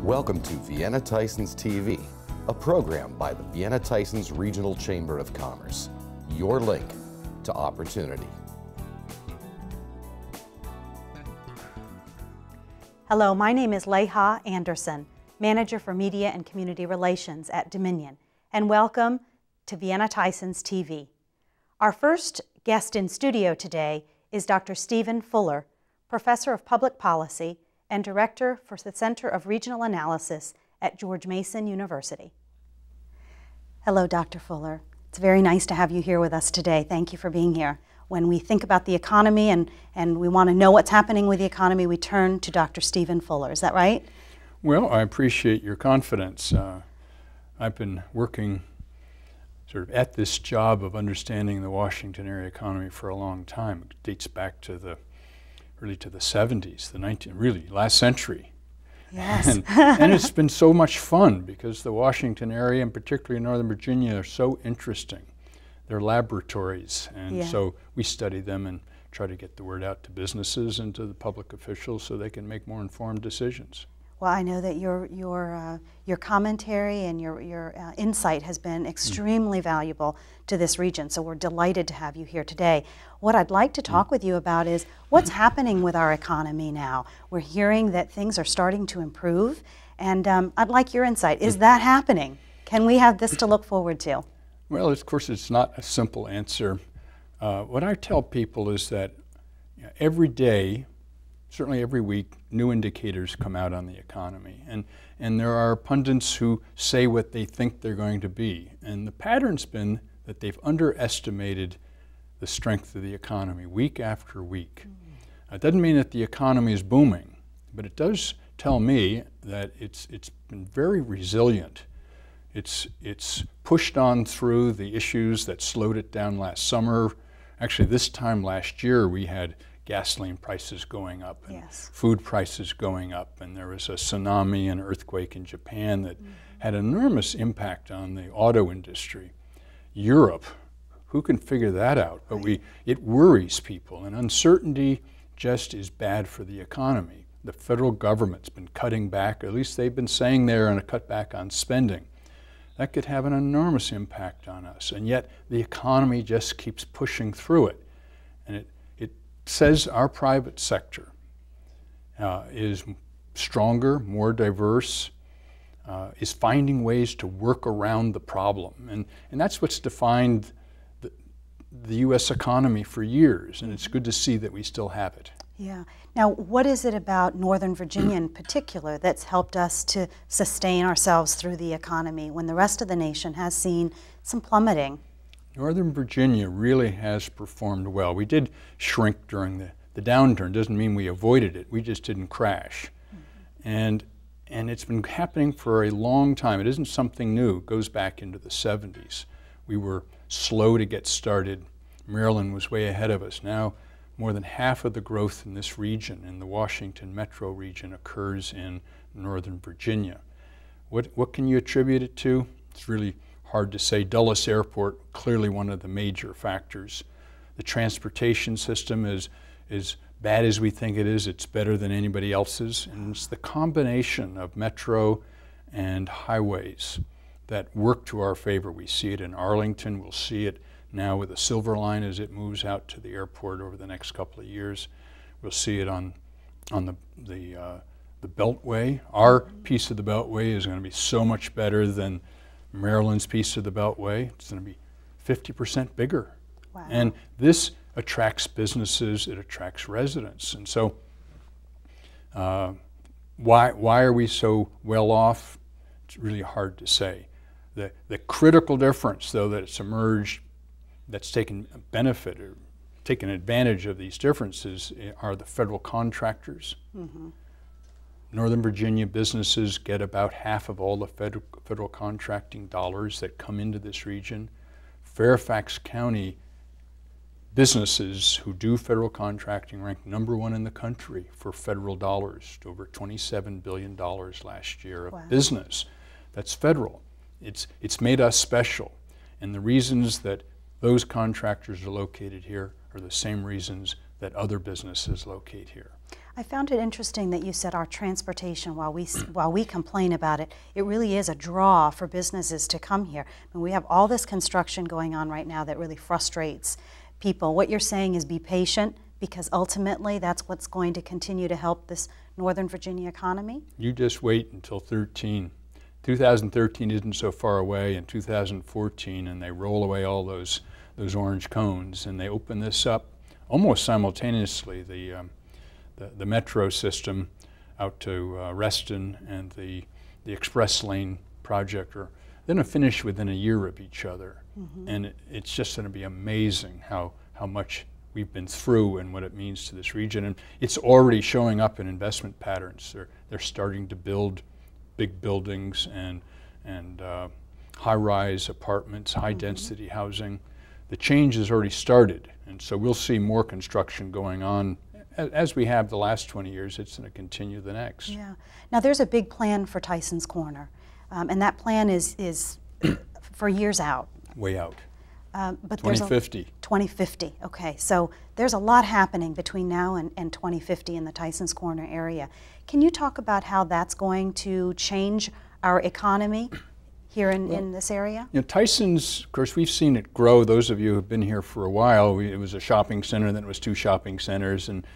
Welcome to Vienna Tysons TV, a program by the Vienna Tysons Regional Chamber of Commerce, your link to opportunity. Hello, my name is Leha Anderson, Manager for Media and Community Relations at Dominion, and welcome to Vienna Tysons TV. Our first guest in studio today is Dr. Stephen Fuller, Professor of Public Policy and Director for the Center of Regional Analysis at George Mason University. Hello, Dr. Fuller. It's very nice to have you here with us today. Thank you for being here. When we think about the economy and we want to know what's happening with the economy, we turn to Dr. Stephen Fuller. Is that right? Well, I appreciate your confidence. I've been working sort of at this job of understanding the Washington area economy for a long time. It dates back to really to the 70s, really last century. Yes. And it's been so much fun because the Washington area, and particularly Northern Virginia, are so interesting. They're laboratories, and so we study them and try to get the word out to businesses and to the public officials so they can make more informed decisions. Well, I know that your commentary and your insight has been extremely valuable to this region, so we're delighted to have you here today. What I'd like to talk with you about is what's happening with our economy now. We're hearing that things are starting to improve, and I'd like your insight. Is that happening? Can we have this to look forward to? Well, of course, it's not a simple answer. What I tell people is that every day, certainly every week, new indicators come out on the economy. And there are pundits who say what they think they're going to be. And the pattern's been that they've underestimated the strength of the economy week after week. It doesn't mean that the economy is booming, but it does tell me that it's been very resilient. It's pushed on through the issues that slowed it down last summer. Actually, this time last year, we had gasoline prices going up and food prices going up, and there was a tsunami and earthquake in Japan that had enormous impact on the auto industry. Europe, who can figure that out? But it worries people, and uncertainty just is bad for the economy. The federal government's been cutting back, or at least they've been saying they're going to cut back on spending. That could have an enormous impact on us, and yet the economy just keeps pushing through it. And it says our private sector is stronger, more diverse, is finding ways to work around the problem. And that's what's defined the U.S. economy for years, and it's good to see that we still have it. Yeah. Now, what is it about Northern Virginia in particular that's helped us to sustain ourselves through the economy when the rest of the nation has seen some plummeting? Northern Virginia really has performed well. We did shrink during the downturn. Doesn't mean we avoided it. We just didn't crash. And it's been happening for a long time. It isn't something new. It goes back into the 70s. We were slow to get started. Maryland was way ahead of us. Now, more than half of the growth in this region, in the Washington metro region, occurs in Northern Virginia. What can you attribute it to? It's really hard to say. Dulles Airport, clearly one of the major factors. The transportation system is as bad as we think it is. It's better than anybody else's. And it's the combination of metro and highways that work to our favor. We see it in Arlington. We'll see it now with the Silver Line as it moves out to the airport over the next couple of years. We'll see it on the Beltway. Our piece of the Beltway is going to be so much better than Maryland's piece of the Beltway. It's going to be 50% bigger. Wow. And this attracts businesses, it attracts residents. And so why are we so well off? It's really hard to say. The critical difference, though, that it's emerged, that's taken benefit or taken advantage of these differences are the federal contractors. Northern Virginia businesses get about half of all the federal contracting dollars that come into this region. Fairfax County businesses who do federal contracting rank #1 in the country for federal dollars, over $27 billion last year of business. That's federal. It's made us special. And the reasons that those contractors are located here are the same reasons that other businesses locate here. I found it interesting that you said our transportation, while we complain about it, it really is a draw for businesses to come here. I mean, we have all this construction going on right now that really frustrates people. What you're saying is be patient, because ultimately that's what's going to continue to help this Northern Virginia economy? You just wait until 2013 isn't so far away, and 2014, and they roll away all those orange cones, and they open this up almost simultaneously. The metro system out to Reston and the express lane project are going to finish within a year of each other. And it's just going to be amazing how much we've been through and what it means to this region. And it's already showing up in investment patterns. They're starting to build big buildings and high-rise apartments, high-density housing. The change has already started, and so we'll see more construction going on. As we have the last 20 years, it's going to continue the next. Yeah. Now there's a big plan for Tysons Corner, and that plan is for years out. Way out. But 2050. 2050, okay. So there's a lot happening between now and 2050 in the Tysons Corner area. Can you talk about how that's going to change our economy here in this area? You know, Tysons, of course, we've seen it grow. Those of you who have been here for a while, it was a shopping center, then it was 2 shopping centers, and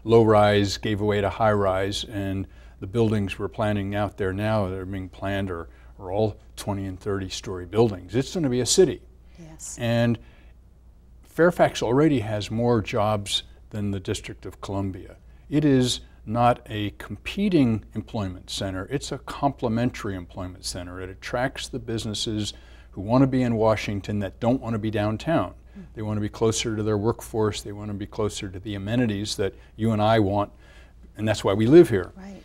low-rise gave away to high-rise, and the buildings we're planning out there now that are being planned are all 20 and 30-story buildings. It's going to be a city. Yes. And Fairfax already has more jobs than the District of Columbia. It is not a competing employment center, it's a complementary employment center. It attracts the businesses who want to be in Washington that don't want to be downtown. They want to be closer to their workforce, they want to be closer to the amenities that you and I want, and that's why we live here. Right.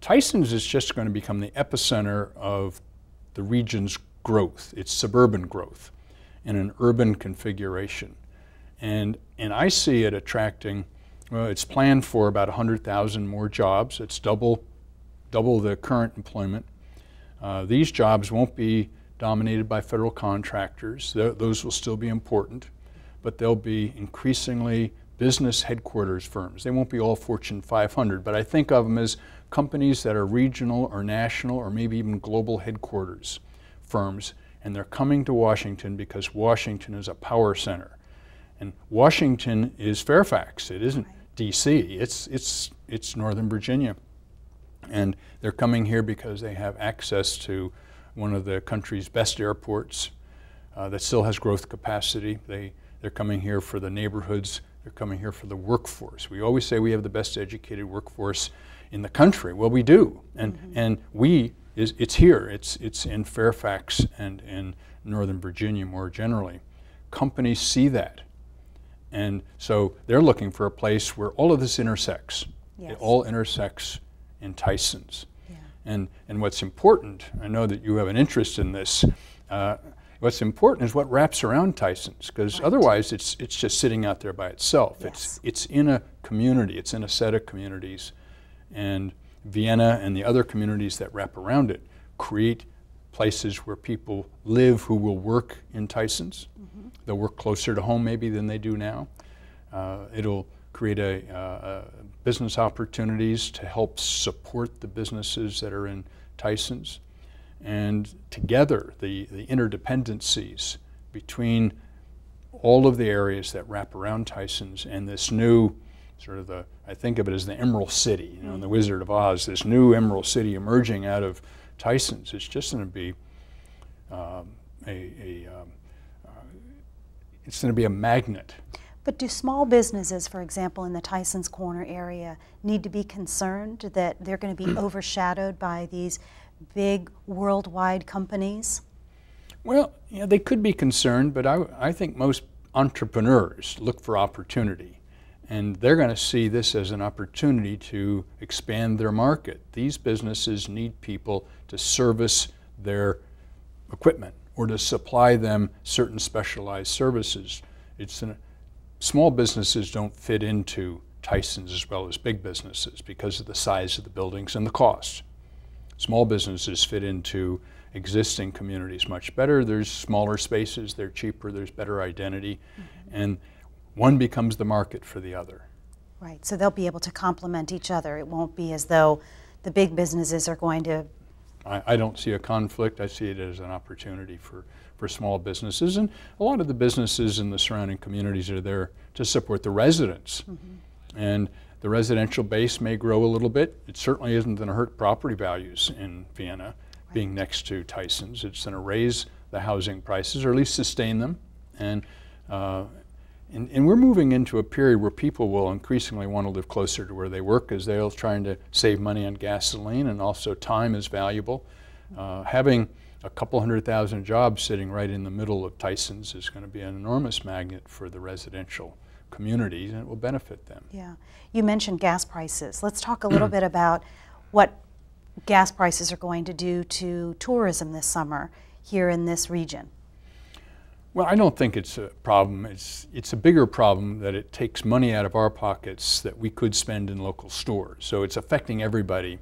Tysons is just going to become the epicenter of the region's growth, its suburban growth, in an urban configuration. And I see it attracting, well, it's planned for about 100,000 more jobs. It's double the current employment. These jobs won't be dominated by federal contractors. Those will still be important, but they'll be increasingly business headquarters firms. They won't be all Fortune 500, but I think of them as companies that are regional or national or maybe even global headquarters firms, and they're coming to Washington because Washington is a power center. And Washington is Fairfax. It isn't DC. It's Northern Virginia. And they're coming here because they have access to one of the country's best airports that still has growth capacity. They're coming here for the neighborhoods. They're coming here for the workforce. We always say we have the best educated workforce in the country. Well, we do. And it's here. It's in Fairfax and in Northern Virginia more generally. Companies see that. And so they're looking for a place where all of this intersects. Yes. It all intersects in Tysons. Yeah. And what's important, I know that you have an interest in this, what's important is what wraps around Tysons, because otherwise it's just sitting out there by itself. Yes. It's in a community, it's in a set of communities, and Vienna and the other communities that wrap around it create places where people live who will work in Tysons. They'll work closer to home maybe than they do now. It'll create business opportunities to help support the businesses that are in Tysons. And together, the interdependencies between all of the areas that wrap around Tysons and this new sort of I think of it as the Emerald City, you know, in the Wizard of Oz, this new Emerald City emerging out of Tysons. It's just going to be it's going to be a magnet. But do small businesses, for example, in the Tysons Corner area, need to be concerned that they're going to be overshadowed by these big worldwide companies? Well, yeah, they could be concerned, but I think most entrepreneurs look for opportunity. And they're going to see this as an opportunity to expand their market. These businesses need people to service their equipment or to supply them certain specialized services. Small businesses don't fit into Tysons as well as big businesses because of the size of the buildings and the cost. Small businesses fit into existing communities much better. There's smaller spaces, they're cheaper, there's better identity, and one becomes the market for the other. Right, so they'll be able to complement each other. It won't be as though the big businesses are going to... I don't see a conflict. I see it as an opportunity for small businesses. And a lot of the businesses in the surrounding communities are there to support the residents. And the residential base may grow a little bit. It certainly isn't going to hurt property values in Vienna, being next to Tysons. It's going to raise the housing prices, or at least sustain them. And we're moving into a period where people will increasingly want to live closer to where they work, as they're trying to save money on gasoline, and also time is valuable. Having a couple 100,000 jobs sitting right in the middle of Tysons is going to be an enormous magnet for the residential communities, and it will benefit them. Yeah. You mentioned gas prices. Let's talk a little bit about what gas prices are going to do to tourism this summer here in this region. Well, I don't think it's a problem. It's a bigger problem that it takes money out of our pockets that we could spend in local stores. So it's affecting everybody.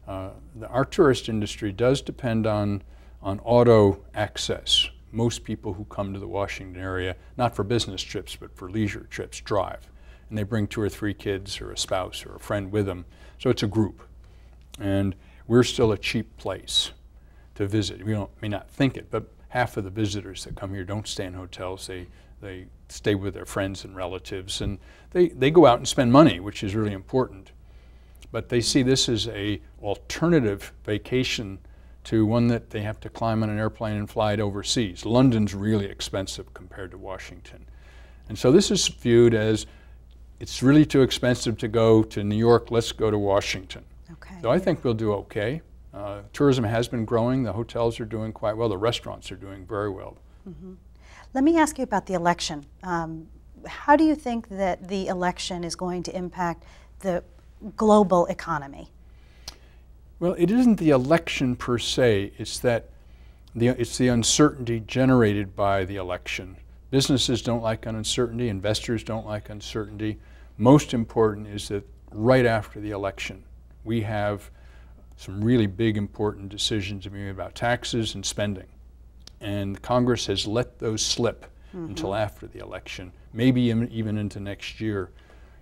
Our tourist industry does depend on auto access. Most people who come to the Washington area, not for business trips, but for leisure trips, drive. And they bring 2 or 3 kids or a spouse or a friend with them. So it's a group. And we're still a cheap place to visit. We may not think it, but half of the visitors that come here don't stay in hotels. They stay with their friends and relatives, and they go out and spend money, which is really important. But they see this as an alternative vacation to one that they have to climb on an airplane and fly it overseas. London's really expensive compared to Washington. And so this is viewed as, it's really too expensive to go to New York, let's go to Washington. Okay. So I think we'll do okay. Tourism has been growing. The hotels are doing quite well. The restaurants are doing very well. Let me ask you about the election. How do you think that the election is going to impact the global economy? Well, it isn't the election per se. It's the uncertainty generated by the election. Businesses don't like uncertainty. Investors don't like uncertainty. Most important is that right after the election, we have some really big, important decisions to be made about taxes and spending. And Congress has let those slip until after the election, maybe even into next year.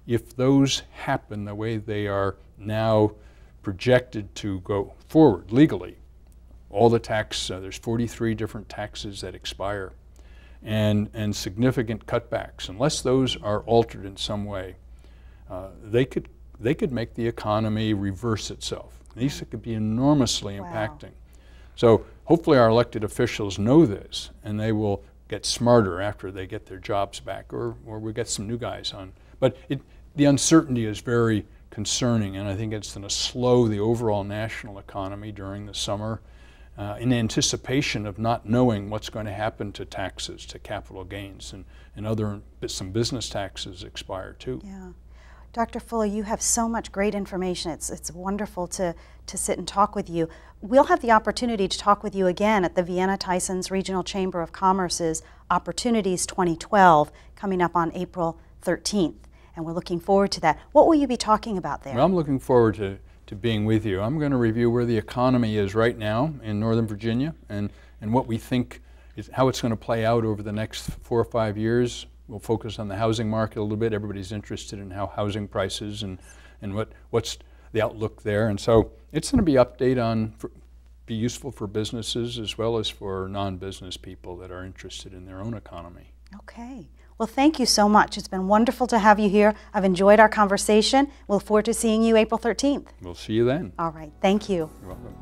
If those happen the way they are now projected to go forward legally, all the there's 43 different taxes that expire, and significant cutbacks, unless those are altered in some way, they could make the economy reverse itself. These could be enormously impacting. So hopefully our elected officials know this, and they will get smarter after they get their jobs back, or we get some new guys on. But the uncertainty is very concerning, and I think it's going to slow the overall national economy during the summer in anticipation of not knowing what's going to happen to taxes, to capital gains, and some business taxes expire too. Yeah. Dr. Fuller, you have so much great information. It's wonderful to sit and talk with you. We'll have the opportunity to talk with you again at the Vienna Tysons Regional Chamber of Commerce's Opportunities 2012 coming up on April 13th. And we're looking forward to that. What will you be talking about there? Well, I'm looking forward to being with you. I'm going to review where the economy is right now in Northern Virginia, and what we think is how it's going to play out over the next 4 or 5 years. We'll focus on the housing market a little bit. Everybody's interested in how housing prices and what's the outlook there. And so it's going to be useful for businesses as well as for non-business people that are interested in their own economy. Okay. Well, thank you so much. It's been wonderful to have you here. I've enjoyed our conversation. We'll look forward to seeing you April 13th. We'll see you then. All right. Thank you. You're welcome.